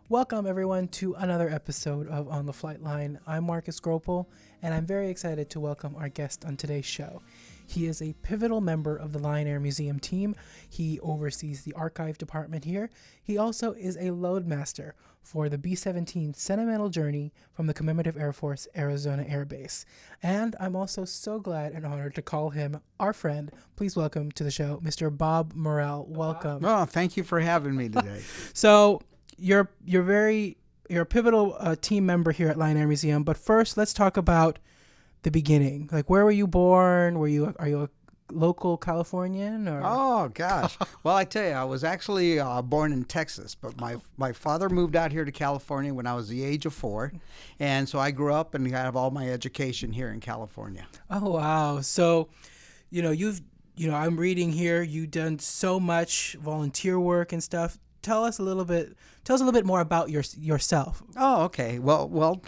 Welcome, everyone, to another episode of On the Flight Line. I'm Marcus Gropl, and I'm very excited to welcome our guest on today's show. He is a pivotal member of the Lyon Air Museum team. He oversees the archive department here. He also is a loadmaster for the B-17 Sentimental Journey from the Commemorative Air Force Arizona Air Base. And I'm also so glad and honored to call him our friend. Please welcome to the show, Mr. Bob Morrill. Welcome. Oh, thank you for having me today. So you're a pivotal team member here at Lyon Air Museum. But first, let's talk about the beginning. Like, where were you born? Are you a local Californian? Or? Oh, gosh. Well, I tell you, I was actually born in Texas, but my father moved out here to California when I was the age of 4. And so I grew up and have all my education here in California. Oh, wow. So, I'm reading here, you've done so much volunteer work and stuff. Tell us a little bit more about yourself. Oh, okay. Well,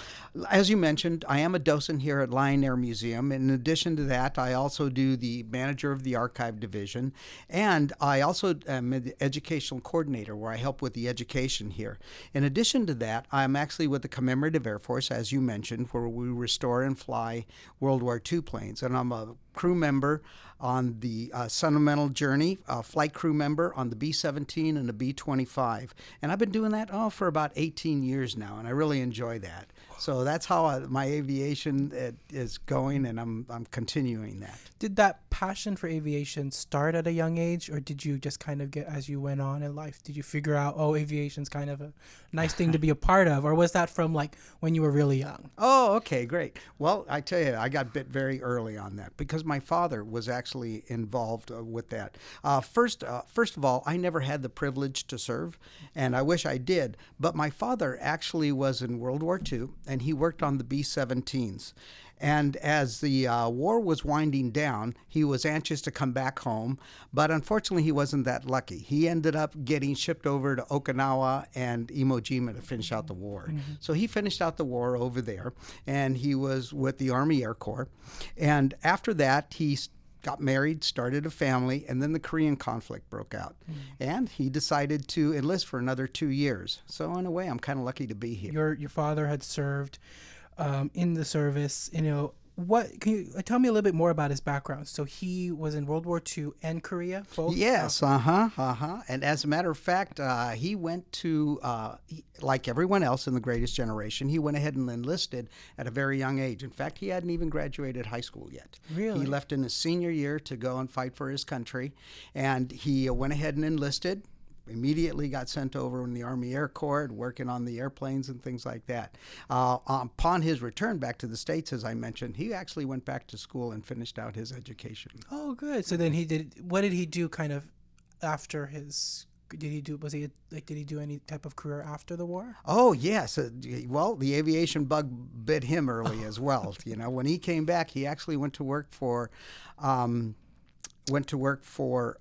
as you mentioned, I am a docent here at Lyon Air Museum. In addition to that, I also do the manager of the archive division, and I also am the educational coordinator where I help with the education here. In addition to that, I'm actually with the Commemorative Air Force, as you mentioned, where we restore and fly World War II planes, and I'm a crew member on the Sentimental Journey, flight crew member on the B-17 and the B-25. And I've been doing that for about 18 years now, and I really enjoy that. So that's how my aviation is going, and I'm continuing that. Did that passion for aviation start at a young age, or did you just kind of get as you went on in life? Did you figure out, aviation's kind of a nice thing to be a part of, or was that from like when you were really young? Oh, okay, great. Well, I tell you, I got bit very early on that because my father was actually involved with that. First of all, I never had the privilege to serve, and I wish I did, but my father actually was in World War II, and he worked on the B-17s. And as the war was winding down, he was anxious to come back home, but unfortunately he wasn't that lucky. He ended up getting shipped over to Okinawa and Iwo Jima to finish out the war. Mm-hmm. So he finished out the war over there, and he was with the Army Air Corps. And after that, he got married, started a family, and then the Korean conflict broke out. Mm-hmm. And he decided to enlist for another 2 years. So in a way, I'm kind of lucky to be here. Your father had served in the service. What can you tell me a little bit more about his background? So he was in World War II and Korea, both? Yes, And as a matter of fact, he went to, like everyone else in the Greatest Generation, he went ahead and enlisted at a very young age. In fact, he hadn't even graduated high school yet. Really? He left in his senior year to go and fight for his country, and he went ahead and enlisted. Immediately got sent over in the Army Air Corps, working on the airplanes and things like that. Upon his return back to the States, as I mentioned, he actually went back to school and finished out his education. Oh, good. So then what did he do kind of after his, did he do any type of career after the war? Oh, yes. Well, the aviation bug bit him early as well. When he came back, he actually went to work for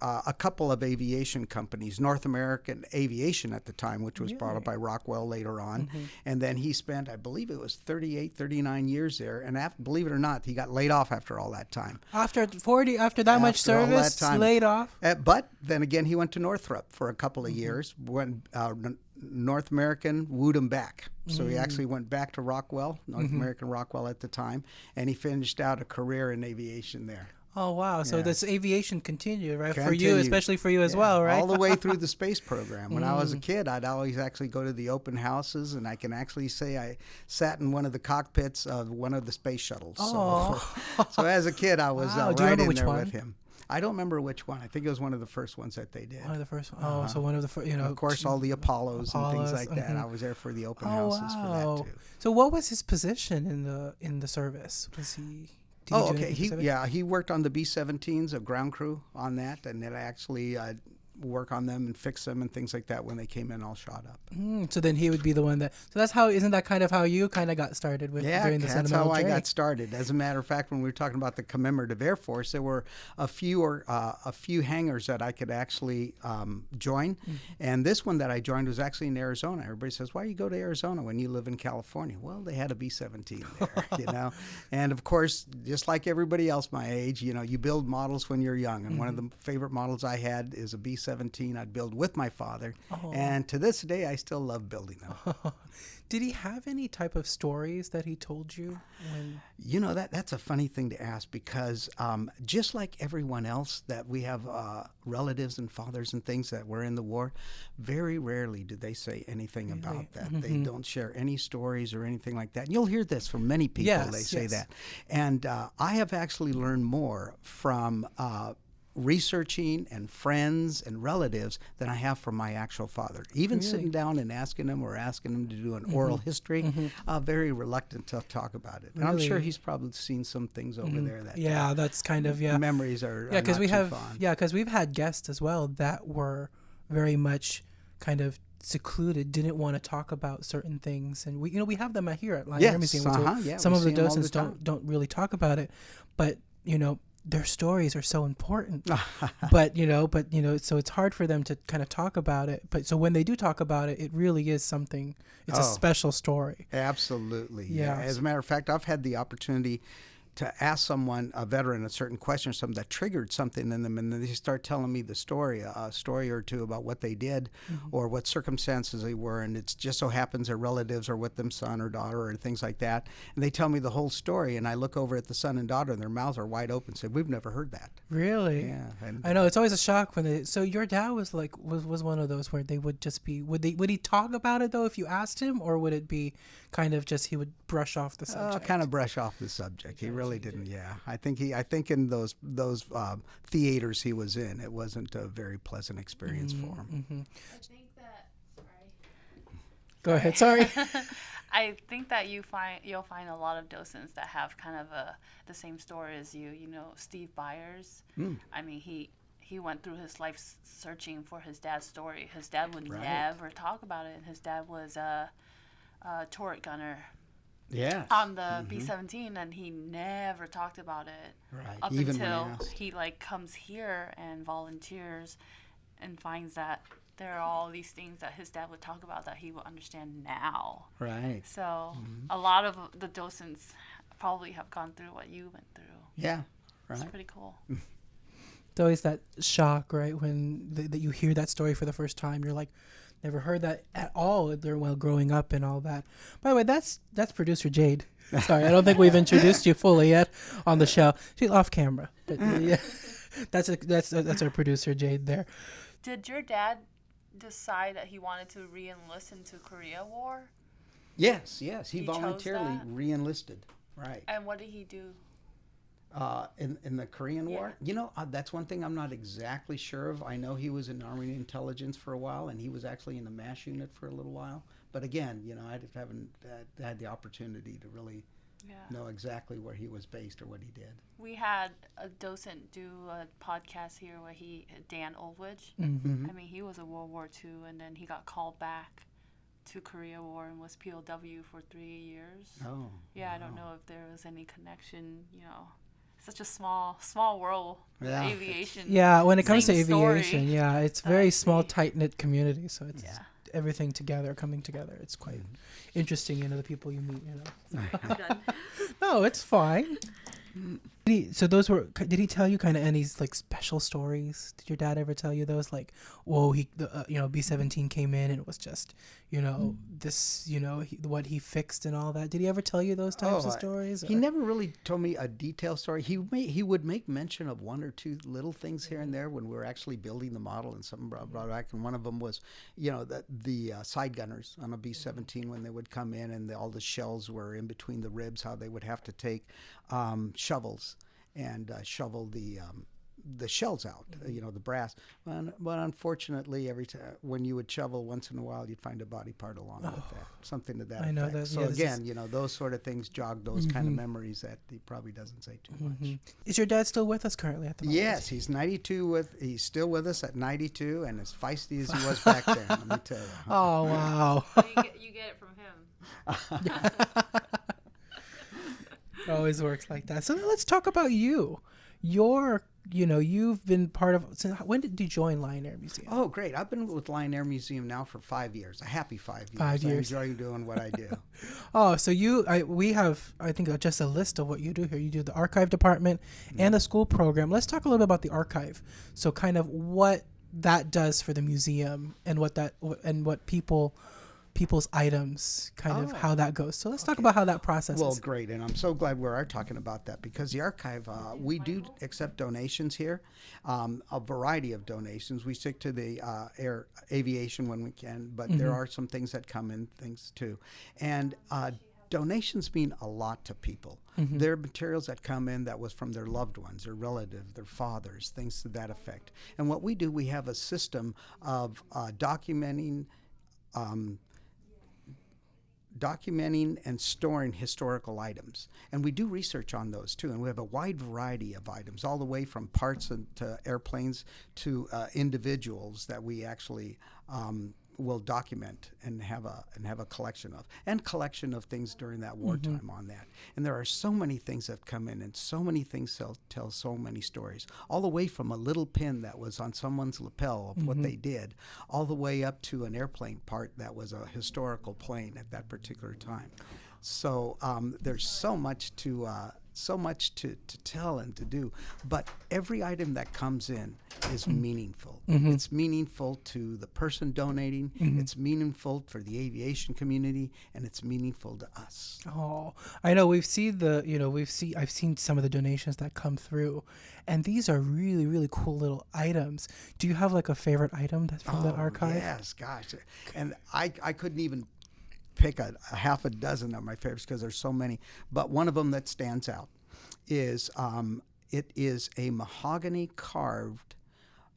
a couple of aviation companies, North American Aviation at the time, which was brought up by Rockwell later on. Mm-hmm. And then he spent, I believe it was 39 years there. And believe it or not, he got laid off after all that time. After much service, laid off? But then again, he went to Northrop for a couple of years when North American wooed him back. So he actually went back to Rockwell, North American Rockwell at the time, and he finished out a career in aviation there. Oh, wow. So this aviation continued, right? For you, especially for you as well, right? All the way through the space program. When I was a kid, I'd always actually go to the open houses, and I can actually say I sat in one of the cockpits of one of the space shuttles. Oh. So as a kid, I was right in there one? with him. I don't remember which one. I think it was one of the first ones that they did. One of the first ones. Oh, so one of the first, Of course, all the Apollos and things like that. I was there for the open houses for that, too. So what was his position in the service? Was he... He worked on the B-17s, a ground crew on that, and then I actually work on them and fix them and things like that when they came in all shot up. So then he would be the one that. So that's how. Isn't that kind of how you kind of got started with during the Sentimental Journey? That's how I got started. As a matter of fact, when we were talking about the Commemorative Air Force, there were a few hangars that I could actually join, and this one that I joined was actually in Arizona. Everybody says, "Why do you go to Arizona when you live in California?" Well, they had a B-17 there, and of course, just like everybody else my age, you build models when you're young, and one of the favorite models I had is a B-17. B-17 I'd build with my father. Oh. And to this day, I still love building them. Did he have any type of stories that he told you? You know, that's a funny thing to ask, because just like everyone else that we have relatives and fathers and things that were in the war, very rarely do they say anything about that. They don't share any stories or anything like that. And you'll hear this from many people. They say that. And I have actually learned more from researching and friends and relatives than I have from my actual father. Even sitting down and asking him to do an oral history, very reluctant to talk about it. And I'm sure he's probably seen some things over there that that's kind of memories are because we have because we've had guests as well that were very much kind of secluded, didn't want to talk about certain things, and we have them here at Lyon Air Museum. Some of the docents don't really talk about it, but their stories are so important. but so it's hard for them to kind of talk about it. But so when they do talk about it, it really is something. It's a special story. Absolutely. Yeah. As a matter of fact, I've had the opportunity to ask someone, a veteran, a certain question or something that triggered something in them, and then they start telling me the story, a story or two about what they did or what circumstances they were, and it just so happens their relatives are with them, son or daughter or things like that, and they tell me the whole story, and I look over at the son and daughter, and their mouths are wide open, and say, we've never heard that. Really? Yeah. And I know, it's always a shock when they, so your dad was one of those where they would just be, would he talk about it though if you asked him, or would it be kind of just he would brush off the subject? Kind of brush off the subject. He really didn't. Yeah, I think in those theaters he was in, it wasn't a very pleasant experience for him. I think that. Sorry. Go ahead. Sorry. I think that you'll find a lot of docents that have kind of the same story as you. Steve Byers. I mean, he went through his life searching for his dad's story. His dad would never talk about it, and his dad was a turret gunner. Yes. On the B-17, and he never talked about it. Right. Up Even until he comes here and volunteers and finds that there are all these things that his dad would talk about that he will understand now. Right. So a lot of the docents probably have gone through what you went through. Yeah. Right. It's pretty cool. It's always that shock, right? When that you hear that story for the first time, you're like, never heard that at all while growing up and all that. By the way, that's producer Jade. Sorry, I don't think we've introduced you fully yet on the show. She's off camera, but yeah, that's our producer Jade there. Did your dad decide that he wanted to re-enlist into Korea War? Yes. He voluntarily re-enlisted. Right. And what did he do? In the Korean War? That's one thing I'm not exactly sure of. I know he was in Army Intelligence for a while, and he was actually in the MASH unit for a little while. But again, I haven't had the opportunity to really know exactly where he was based or what he did. We had a docent do a podcast here where Dan Oldwidge. I mean, he was in World War II, and then he got called back to Korea War and was POW for 3 years. Oh. Yeah, I don't know if there was any connection, such a small world, aviation. Yeah, when it comes to aviation, story. It's very small, tight-knit community, so it's everything together, coming together. It's quite interesting, the people you meet, I'm done. No, it's fine. Did he tell you kind of any special stories? Did your dad ever tell you those? Whoa, B-17 came in and it was just, this, what he fixed and all that. Did he ever tell you those types of stories? He never really told me a detailed story. He would make mention of one or two little things here and there when we were actually building the model, and something brought back. And one of them was, the side gunners on a B-17 when they would come in and all the shells were in between the ribs, how they would have to take shovels and shovel the shells out, the brass. But unfortunately, every time when you would shovel, once in a while, you'd find a body part along with that, something to that effect. Know that. So again, those sort of things jog those kind of memories that he probably doesn't say too much. Is your dad still with us currently at the moment? Yes, he's 92. He's still with us at 92, and as feisty as he was back then. Let me tell you. Oh wow! You get it from him. It always works like that. So let's talk about you. You've been part of. So when did you join Lyon Air Museum? Oh, great! I've been with Lyon Air Museum now for 5 years. A happy 5 years. 5 years. I enjoy doing what I do. Oh, so we have, I think, just a list of what you do here. You do the archive department and the school program. Let's talk a little bit about the archive. So kind of what that does for the museum and what people's items, kind of how that goes. So let's talk about how that process Well, is. great, and I'm so glad we are talking about that, because the archive, we do accept donations here, a variety of donations. We stick to the aviation when we can, but there are some things that come in, things too. And donations mean a lot to people. There are materials that come in that was from their loved ones, their relatives, their fathers, things to that effect. And what we do, we have a system of documenting and storing historical items. And we do research on those too. And we have a wide variety of items, all the way from parts to airplanes to individuals that we actually will document and have a collection of things during that wartime on that. And there are so many things that come in, and so many things tell so many stories, all the way from a little pin that was on someone's lapel of what they did, all the way up to an airplane part that was a historical plane at that particular time. So there's so much to tell and to do, but every item that comes in is meaningful. It's meaningful to the person donating, it's meaningful for the aviation community, and it's meaningful to us. Oh, I know I've seen some of the donations that come through, and these are really, really cool little items. Do you have like a favorite item that's from that archive? Yes, gosh. And I couldn't even pick a half a dozen of my favorites because there's so many, but one of them that stands out is it is a mahogany carved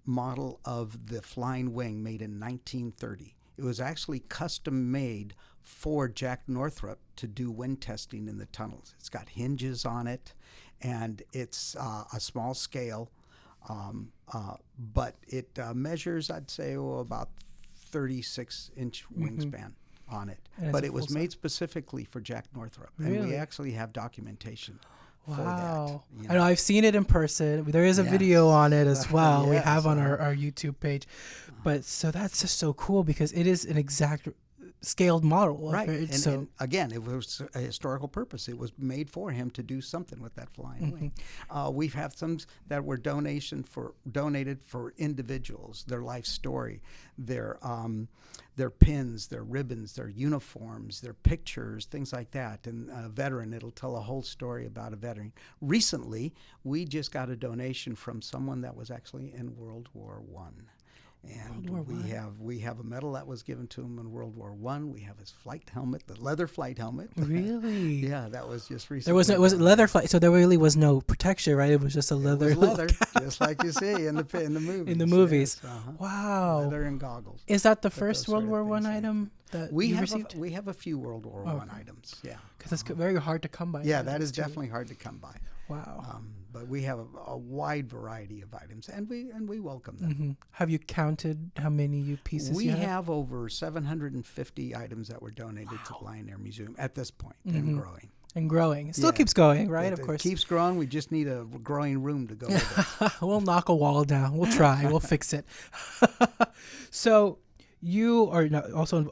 model of the flying wing made in 1930. It was actually custom made for Jack Northrop to do wind testing in the tunnels. It's got hinges on it, and it's a small scale, but it measures, I'd say, about 36-inch wingspan on it. But it was made specifically for Jack Northrop, and we actually have documentation for that. You know? I know I've seen it in person. There is a video on it as well. We have on our YouTube page. But so that's just so cool, because it is an exact scaled model. Right. And again, it was a historical purpose. It was made for him to do something with that flying wing. We have some that were donated for individuals, their life story, their pins, their ribbons, their uniforms, their pictures, things like that. And a veteran, it'll tell a whole story about a veteran. Recently, we just got a donation from someone that was actually in World War I. And we have a medal that was given to him in World War I. We have his flight helmet, the leather flight helmet. Really? Yeah, that was just recently. There was leather flight, so there really was no protection, right? It was just a leather. It was leather, just like you see in the movies. In the movies. Yes, Wow. Leather and goggles. Is that the first World War I item that you received? We have a few World War I items. Yeah. Because it's very hard to come by. Yeah, that is definitely hard to come by. Wow. But we have a wide variety of items, and we welcome them. Have you counted how many pieces you have? We have over 750 items that were donated to the Lyon Air Museum at this point, and growing. And growing. It still keeps going, right? Of course. It keeps growing. We just need a growing room to go with it. We'll knock a wall down. We'll try. We'll fix it. So you are also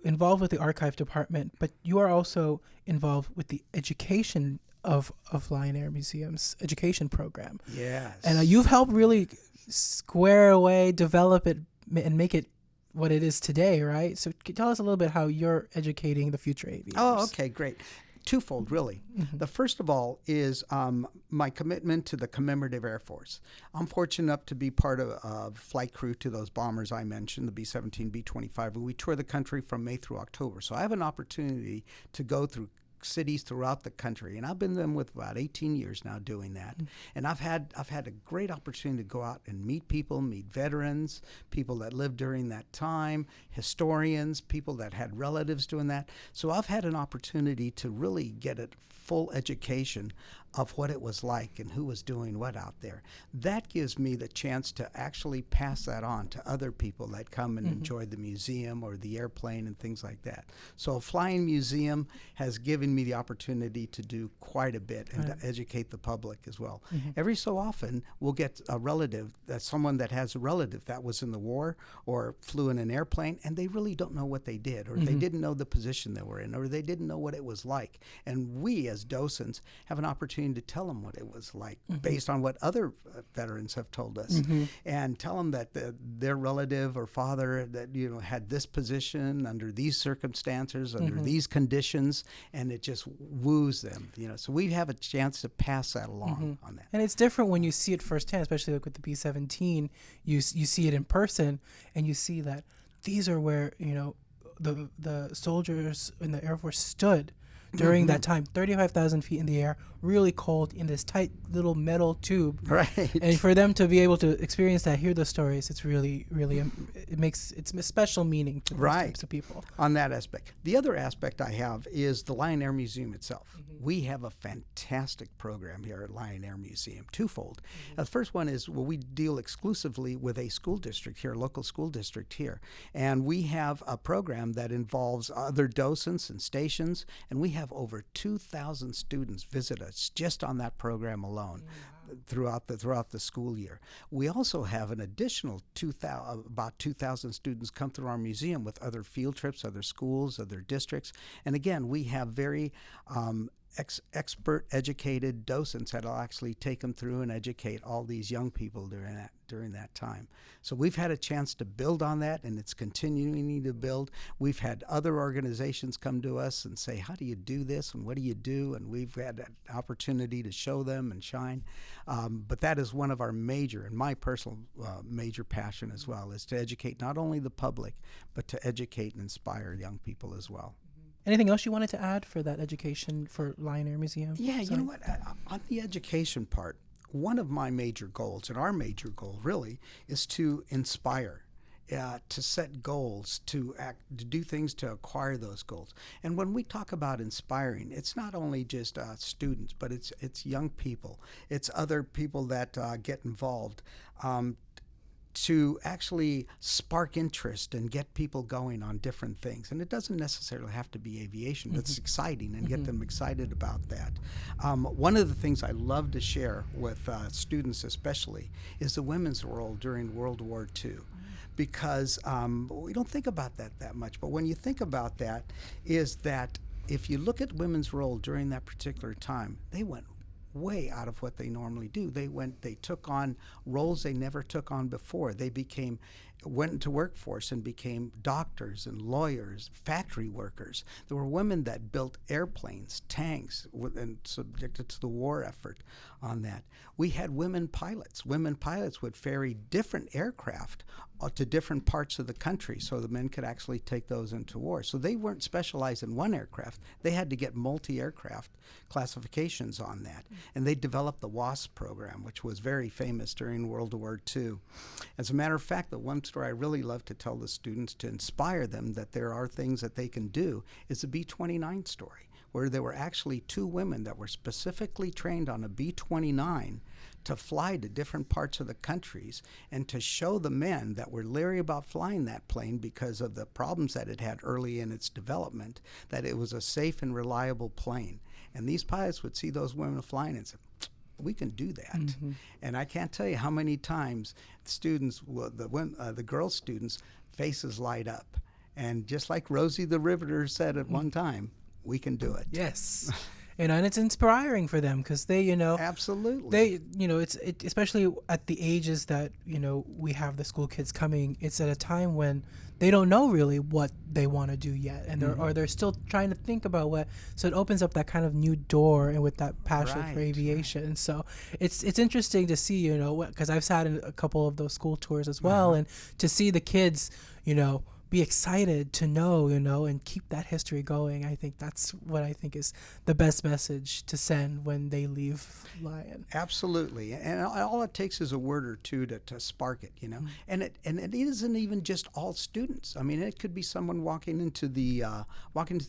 involved with the archive department, but you are also involved with the education of Lyon Air Museum's education program. Yes. And you've helped really square away, develop it, and make it what it is today, right? So tell us a little bit how you're educating the future aviators. Oh, okay, great. Twofold, really. The first of all is my commitment to the commemorative Air Force. I'm fortunate enough to be part of a flight crew to those bombers I mentioned, the B-17, B-25, and we tour the country from May through October. So I have an opportunity to go through cities throughout the country, and I've been them with about 18 years now doing that. And I've had a great opportunity to go out and meet people, meet veterans, people that lived during that time, historians, people that had relatives doing that. So I've had an opportunity to really get a full education of what it was like and who was doing what out there. That gives me the chance to actually pass that on to other people that come and enjoy the museum or the airplane and things like that. So a flying museum has given me the opportunity to do quite a bit and to educate the public as well. Every so often we'll get a relative, someone that has a relative that was in the war or flew in an airplane, and they really don't know what they did, or they didn't know the position they were in, or they didn't know what it was like. And we as docents have an opportunity opportunity to tell them what it was like based on what other veterans have told us, and tell them that their relative or father that had this position under these circumstances, under these conditions, and it just woos them. So we have a chance to pass that along on that. And it's different when you see it firsthand, especially like with the B-17. You see it in person, and you see that these are where the soldiers in the Air Force stood during that time, 35,000 feet in the air, really cold, in this tight little metal tube. Right. And for them to be able to experience that, hear those stories, it's really, it's a special meaning to those types of people. On that aspect. The other aspect I have is the Lyon Air Museum itself. We have a fantastic program here at Lyon Air Museum, twofold. The first one is, we deal exclusively with a school district here, a local school district here. And we have a program that involves other docents and stations, and we have over 2,000 students visit us just on that program alone. Throughout the school year. We also have an additional about 2,000 students come through our museum with other field trips, other schools, other districts. And again, we have very expert, educated docents that'll actually take them through and educate all these young people during that time. So we've had a chance to build on that, and it's continuing to build. We've had other organizations come to us and say, how do you do this and what do you do? And we've had an opportunity to show them and shine. But that is one of our major, and my personal major passion as well, is to educate not only the public, but to educate and inspire young people as well. Anything else you wanted to add for that education for Lyon Air Museum? Yeah, you know what? On the education part, one of my major goals, and our major goal really, is to inspire, to set goals, to do things to acquire those goals. And when we talk about inspiring, it's not only just students, but it's young people. It's other people that get involved. To actually spark interest and get people going on different things. And it doesn't necessarily have to be aviation, but it's exciting and get them excited about that. One of the things I love to share with students especially is the women's role during World War II. Because we don't think about that much. But when you think about that, is that if you look at women's role during that particular time, they went way out of what they normally do. They took on roles they never took on before. They went into workforce and became doctors and lawyers, factory workers. There were women that built airplanes, tanks, and subjected to the war effort on that. We had women pilots. Women pilots would ferry different aircraft to different parts of the country so the men could actually take those into war. So they weren't specialized in one aircraft. They had to get multi-aircraft classifications on that. And they developed the WASP program, which was very famous during World War II. As a matter of fact, the one story I really love to tell the students to inspire them that there are things that they can do is the B-29 story, where there were actually two women that were specifically trained on a B-29 to fly to different parts of the countries and to show the men that were leery about flying that plane because of the problems that it had early in its development, that it was a safe and reliable plane. And these pilots would see those women flying and say, we can do that. And I can't tell you how many times students, the girl students, faces light up. And just like Rosie the Riveter said at one time, we can do it. Yes. And it's inspiring for them because they, absolutely, it's especially at the ages that, we have the school kids coming, it's at a time when they don't know really what they want to do yet. And they're still trying to think about so it opens up that kind of new door and with that passion for aviation. Right. So it's interesting to see, because I've sat in a couple of those school tours as well, and to see the kids, be excited to know, and keep that history going. I think that's what I think is the best message to send when they leave Lyon. Absolutely. And all it takes is a word or two to spark it, And it isn't even just all students. I mean, it could be someone walking into the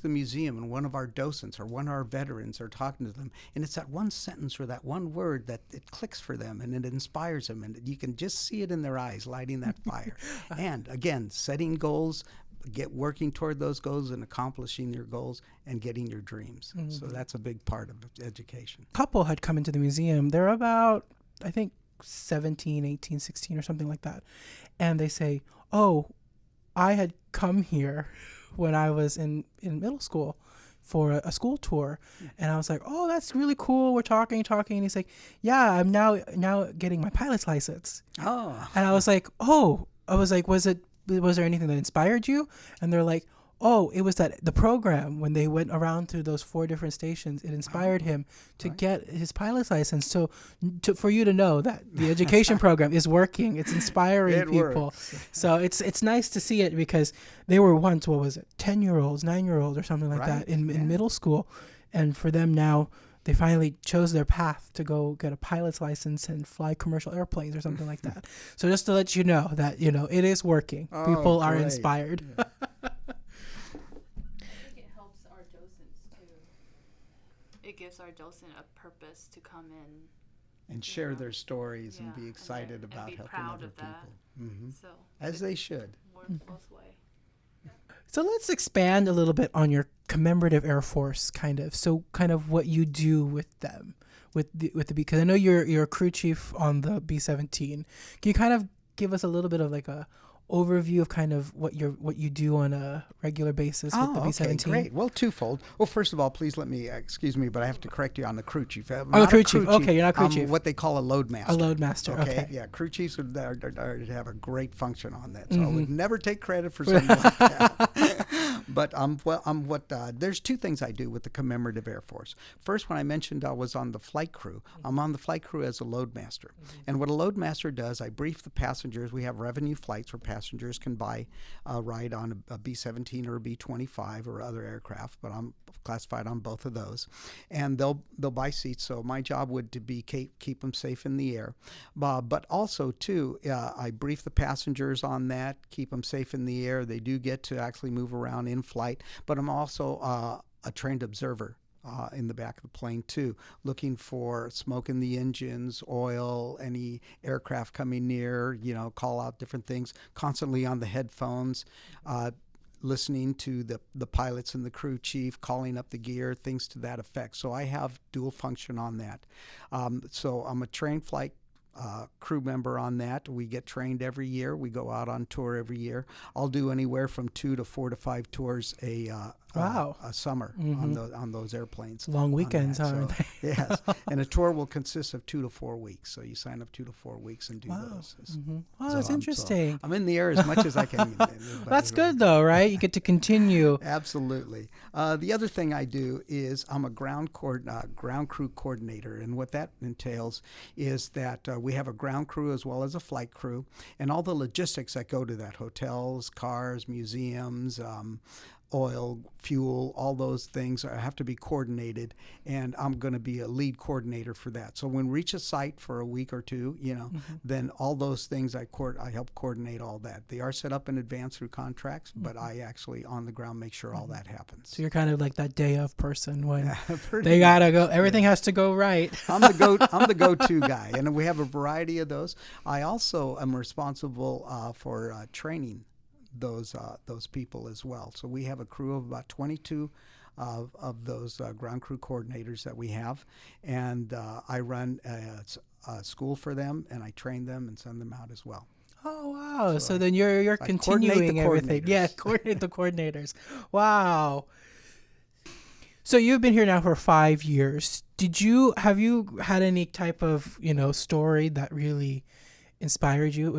museum and one of our docents or one of our veterans are talking to them, and it's that one sentence or that one word that it clicks for them and it inspires them, and you can just see it in their eyes lighting that fire. And again, setting goals, working toward those goals and accomplishing your goals and getting your dreams. So that's a big part of education. A couple had come into the museum. They're about, I think, 17, 18, 16 or something like that. And they say, oh, I had come here when I was in middle school for a school tour. And I was like, oh, that's really cool. We're talking. And he's like, yeah, I'm now getting my pilot's license. Oh. And I was like, oh, was there anything that inspired you? And they're like, oh, it was the program when they went around to those 4 different stations. It inspired him to get his pilot's license. So for you to know that the education program is working, it's inspiring people. Works. So it's nice to see it, because they were once, 10-year-olds, 9-year-olds or something like that in middle school. And for them now, they finally chose their path to go get a pilot's license and fly commercial airplanes or something like that. So just to let you know that, it is working. People are inspired. I think it helps our docents too. It gives our docent a purpose to come in And share their stories and be excited and about be helping proud other of that. people. So As they should. works both ways. So let's expand a little bit on your commemorative Air Force, kind of what you do with them, with the because I know you're a crew chief on the B-17. Can you kind of give us a little bit of like a overview of kind of what you do on a regular basis with the B-17? Okay, great. Well, twofold. Well, first of all, please let me, excuse me, but I have to correct you on the crew chief. The crew chief. Okay, you're not crew chief. What they call a load master. A load master, okay. Yeah, crew chiefs would have a great function on that. So I would never take credit for something like that. But there's 2 things I do with the commemorative Air Force. First, when I mentioned I was on the flight crew, I'm on the flight crew as a load master. And what a load master does, I brief the passengers. We have revenue flights where passengers can buy a ride on a B-17 or a B-25 or other aircraft, but I'm classified on both of those. And they'll buy seats. So my job would to be keep them safe in the air. But also, too, I brief the passengers on that, keep them safe in the air. They do get to actually move around in flight. But I'm also a trained observer in the back of the plane too, looking for smoke in the engines, oil, any aircraft coming near, call out different things, constantly on the headphones, listening to the pilots and the crew chief, calling up the gear, things to that effect. So I have dual function on that. So I'm a trained flight crew member on that. We get trained every year. We go out on tour every year. I'll do anywhere from 2 to 4 to 5 tours a summer on those airplanes. Long weekends, aren't they? Yes, and a tour will consist of 2 to 4 weeks. So you sign up 2 to 4 weeks and do those. Oh, that's interesting. I'm in the air as much as I can. That's good though, right? You get to continue. Absolutely. The other thing I do is I'm a ground crew coordinator, and what that entails is that we have a ground crew as well as a flight crew, and all the logistics that go to that: hotels, cars, museums, oil, fuel, all those things have to be coordinated, and I'm going to be a lead coordinator for that. So when we reach a site for a week or 2, then all those things I help coordinate all that. They are set up in advance through contracts, but I actually on the ground make sure all that happens. So you're kind of like that day of person when they gotta go. Everything has to go right. I'm the go-to guy, and we have a variety of those. I also am responsible for training those people as well. So we have a crew of about 22 of those ground crew coordinators that we have, and I run a school for them, and I train them and send them out as well. Oh wow! So then you're continuing everything. Yeah, coordinate the coordinators. Wow. So you've been here now for 5 years. Have you had any type of story that really inspired you,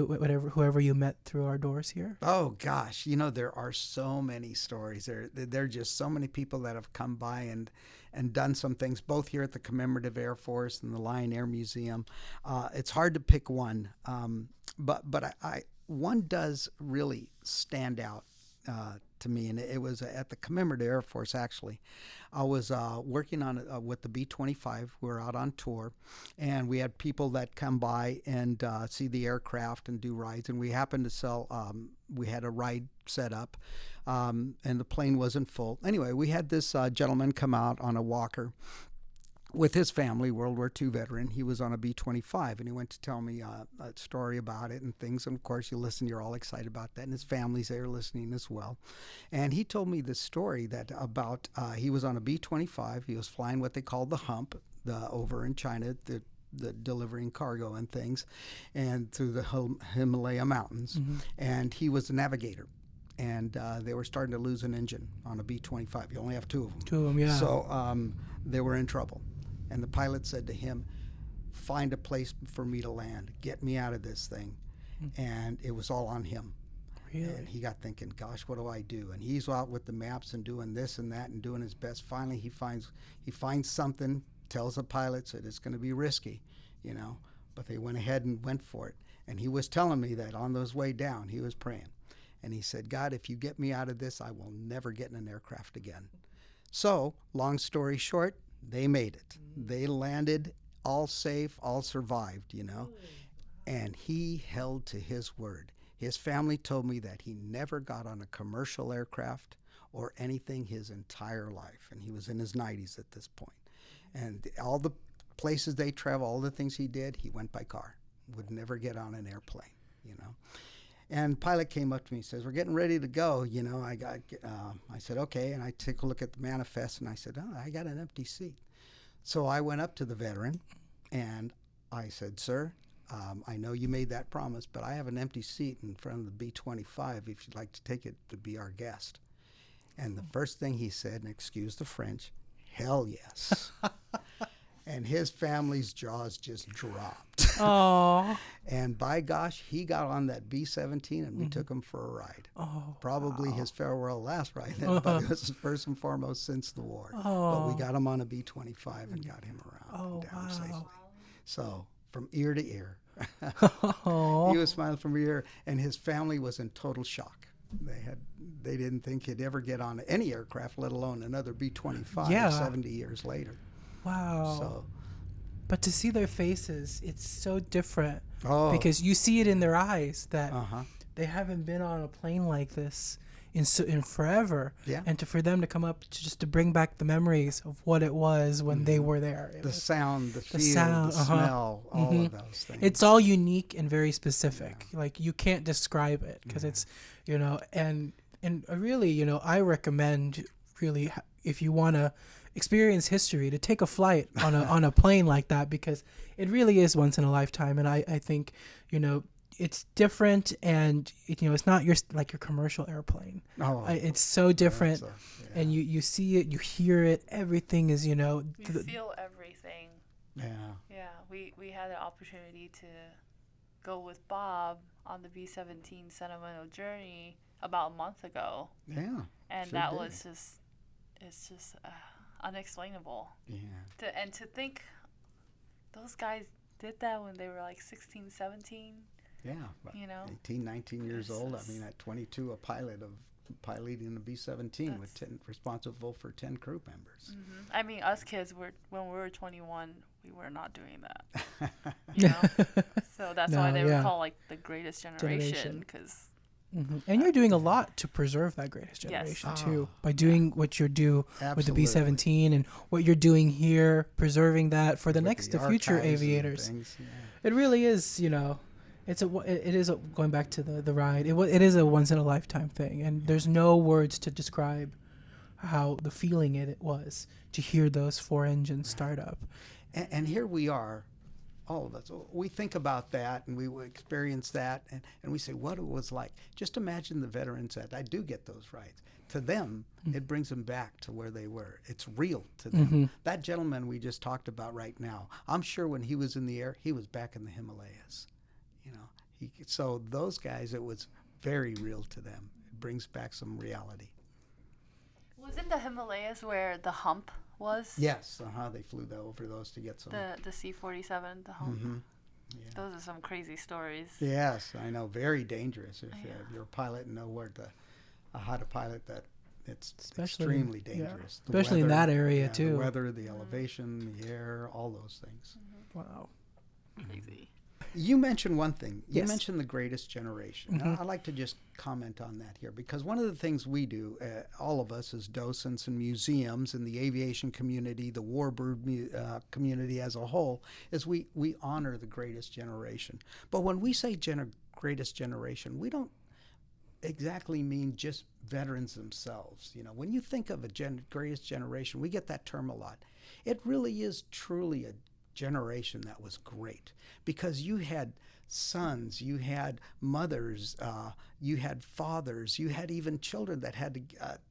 whoever you met through our doors here? Oh gosh, there are so many stories. There are just so many people that have come by and done some things, both here at the Commemorative Air Force and the Lyon Air Museum. It's hard to pick one, but one does really stand out to me, and it was at the Commemorative Air Force. Actually, I was working on with the B-25. We were out on tour, and we had people that come by and see the aircraft and do rides. And we happened to sell. We had a ride set up, and the plane wasn't full. Anyway, we had this gentleman come out on a walker with his family, World War II veteran. He was on a B-25, and he went to tell me a story about it and things. And of course, you listen, you're all excited about that, and his family's there listening as well. And he told me this story that about he was on a B-25. He was flying what they call the hump, over in China, the delivering cargo and things, and through the Himalaya mountains. And he was a navigator. and they were starting to lose an engine on a B-25. You only have two of them. Two of them, yeah. So they were in trouble. And the pilot said to him, find a place for me to land. Get me out of this thing. And it was all on him. Really? And he got thinking, gosh, what do I do? And he's out with the maps and doing this and that and doing his best. Finally, he finds something, tells the pilot that it's going to be risky, you know. But they went ahead and went for it. And he was telling me that on those way down, he was praying. And he said, God, if you get me out of this, I will never get in an aircraft again. So, long story short, they made it. They landed all safe, all survived, you know. And he held to his word. His family told me that he never got on a commercial aircraft or anything his entire life. And he was in his 90s at this point. And all the places they travel, all the things he did, he went by car. Would never get on an airplane, you know. And pilot came up to me and says, we're getting ready to go, you know. I said, okay. And I took a look at the manifest and I said, oh, I got an empty seat. So I went up to the veteran and I said, sir, I know you made that promise, but I have an empty seat in front of the B-25 if you'd like to take it to be our guest. And the first thing he said, and excuse the French, hell yes. And his family's jaws just dropped. Oh. And by gosh, he got on that B-17 and we took him for a ride. Oh, Probably his farewell last ride, but it was first and foremost since the war. Oh. But we got him on a B-25 and got him around and down safely. So from ear to ear. Oh. He was smiling from ear to ear, and his family was in total shock. They didn't think he'd ever get on any aircraft, let alone another B-25 Yeah. 70 years later. Wow. So, but to see their faces, it's so different because oh, you see it in their eyes that uh-huh. they haven't been on a plane like this in forever. Yeah. And for them to come up to bring back the memories of what it was when they were there. The sound, the feel, sound, the smell, all of those things. It's all unique and very specific. Like you can't describe it because it's, you know, and really, you know, I recommend really if you want to experience history to take a flight on a plane like that because it really is once in a lifetime. And I think, you know, it's different and you know it's not your commercial airplane. It's so different, and you see it, you hear it, everything is, you know, you feel everything. Yeah. We had the opportunity to go with Bob on the B-17 Sentimental Journey about a month ago. Yeah. And sure that did. was just unexplainable. Yeah. To think those guys did that when they were like 16, 17. Yeah, but You know, 18, 19 years it's old. I just- mean, at 22, a pilot of piloting a B-17 with 10, responsible for 10 crew members. I mean, us kids when we were 21, we were not doing that. You know, so that's why they were called like the greatest generation because. And you're doing a lot to preserve that greatest generation too by doing what you do with the B-17 and what you're doing here, preserving that for the future aviators. It really is, you know. Going back to the ride. It is a once in a lifetime thing, and there's no words to describe how the feeling it was to hear those four engines start up. And here we are, all of us. We think about that, and we experience that, and we say what it was like. Just imagine the veterans that I do get those rides. To them, it brings them back to where they were. It's real to them. That gentleman we just talked about right now, I'm sure when he was in the air, he was back in the Himalayas. You know, so those guys, it was very real to them. It brings back some reality. Was it the Himalayas where the hump was? Yes, they flew over those to get some. The C-47, the hump. Yeah. Those are some crazy stories. Yes, I know. Very dangerous. If you're a pilot and know how to pilot that, it's extremely dangerous. Yeah. Especially in that area too. The weather, the elevation, the air, all those things. Wow. Crazy. You mentioned one thing. You Yes. mentioned the greatest generation. Now, I'd like to just comment on that here because one of the things we do, all of us as docents and museums in the aviation community, the warbird community as a whole, is we honor the greatest generation. But when we say greatest generation, we don't exactly mean just veterans themselves. You know, when you think of a greatest generation, we get that term a lot. It really is truly a generation that was great because you had sons, you had mothers, you had fathers, you had even children that had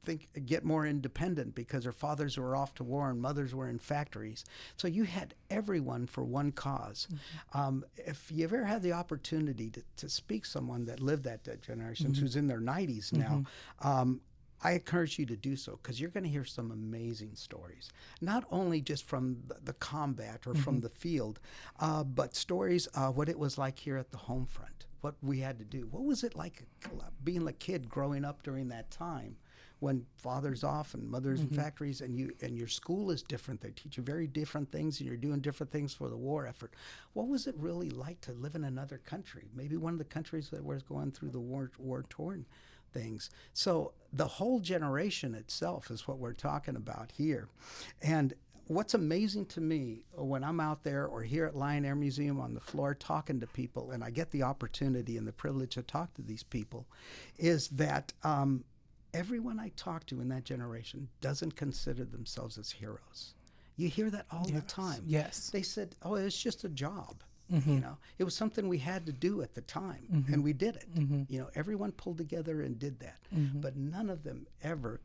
to get more independent because their fathers were off to war and mothers were in factories. So you had everyone for one cause. If you ever had the opportunity to speak to someone that lived that generation, who's in their 90s now, I encourage you to do so, because you're going to hear some amazing stories, not only just from the combat or from the field, but stories of what it was like here at the home front, what we had to do. What was it like being a kid growing up during that time when father's off and mother's in factories, and your school is different. They teach you very different things, and you're doing different things for the war effort. What was it really like to live in another country, maybe one of the countries that was going through the war-torn things? So the whole generation itself is what we're talking about here. And what's amazing to me when I'm out there or here at Lyon Air Museum on the floor talking to people, and I get the opportunity and the privilege to talk to these people, is that everyone I talk to in that generation doesn't consider themselves as heroes. You hear that all the time. Yes. They said, oh, it's just a job. You know, it was something we had to do at the time, and we did it. You know, everyone pulled together and did that, but none of them ever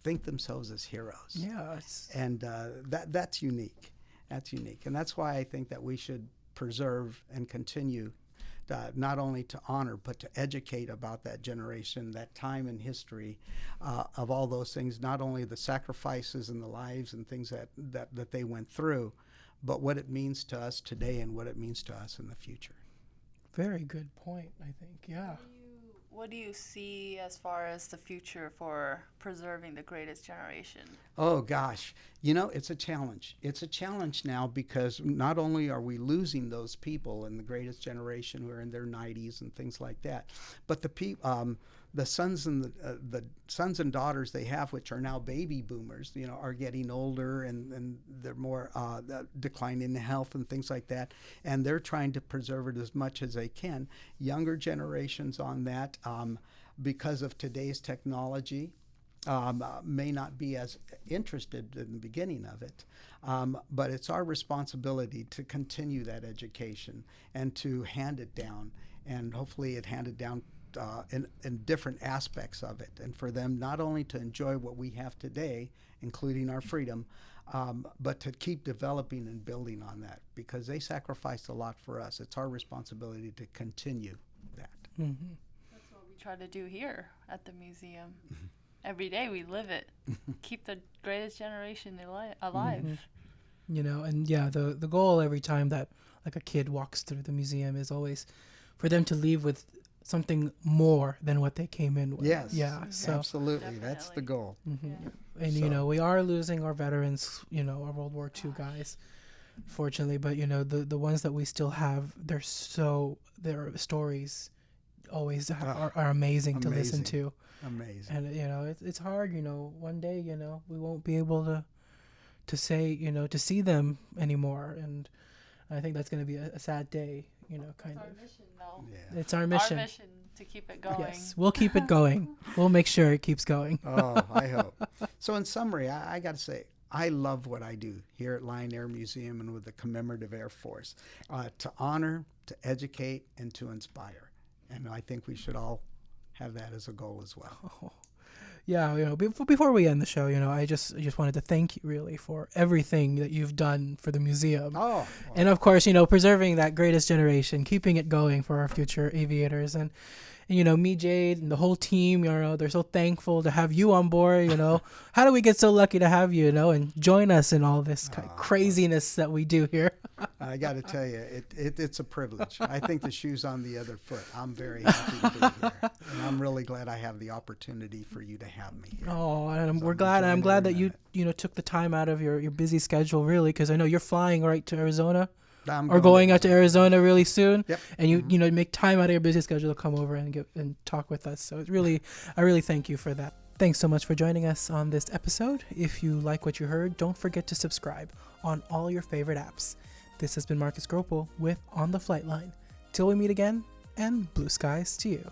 think themselves as heroes. Yes. And that's unique. That's unique, and that's why I think that we should preserve and continue not only to honor but to educate about that generation, that time in history, of all those things. Not only the sacrifices and the lives and things that they went through, but what it means to us today and what it means to us in the future. Very good point, I think. Yeah. What do you see as far as the future for preserving the greatest generation? Oh, gosh. You know, it's a challenge. It's a challenge now, because not only are we losing those people in the greatest generation who are in their 90s and things like that, but the sons and the sons and daughters they have, which are now baby boomers, you know, are getting older, and they're more declining in health and things like that, and they're trying to preserve it as much as they can. Younger generations on that, because of today's technology, may not be as interested in the beginning of it, but it's our responsibility to continue that education and to hand it down, and hopefully it handed down in different aspects of it, and for them not only to enjoy what we have today, including our freedom, but to keep developing and building on that, because they sacrificed a lot for us. It's our responsibility to continue that. That's what we try to do here at the museum. Every day we live it. Keep the greatest generation alive. You know, and yeah, the goal every time that like a kid walks through the museum is always for them to leave with something more than what they came in with. Yes. Yeah. So Absolutely. Definitely. That's the goal. and you know, we are losing our veterans, you know, our World War II guys, fortunately, but you know, the ones that we still have, their stories always are amazing to listen to. Amazing. And you know, it's hard, you know, one day, you know, we won't be able to say, you know, to see them anymore, and I think that's going to be a sad day, you know, kind of. It's our mission, though. Yeah. It's our mission. Our mission to keep it going. Yes, we'll keep it going. We'll make sure it keeps going. Oh, I hope. So in summary, I got to say, I love what I do here at Lyon Air Museum and with the Commemorative Air Force, to honor, to educate, and to inspire. And I think we should all have that as a goal as well. Oh. Yeah, you know, before we end the show, you know, I just wanted to thank you really for everything that you've done for the museum. Oh, well. And of course, you know, preserving that greatest generation, keeping it going for our future aviators. And you know, me, Jade, and the whole team, you know, they're so thankful to have you on board, you know. How do we get so lucky to have you, you know, and join us in all this craziness that we do here? I got to tell you, it's a privilege. I think the shoe's on the other foot. I'm very happy to be here. And I'm really glad I have the opportunity for you to have me here. Oh, and we're glad. I'm glad that you know, took the time out of your busy schedule, really, because I know you're flying right to Arizona. Or going out to Arizona really soon. Yep. And you know, make time out of your busy schedule to come over and talk with us. So it's really, I really thank you for that. Thanks so much for joining us on this episode. If you like what you heard, don't forget to subscribe on all your favorite apps. This has been Marcus Gropl with On the Flight Line. Till we meet again, and blue skies to you.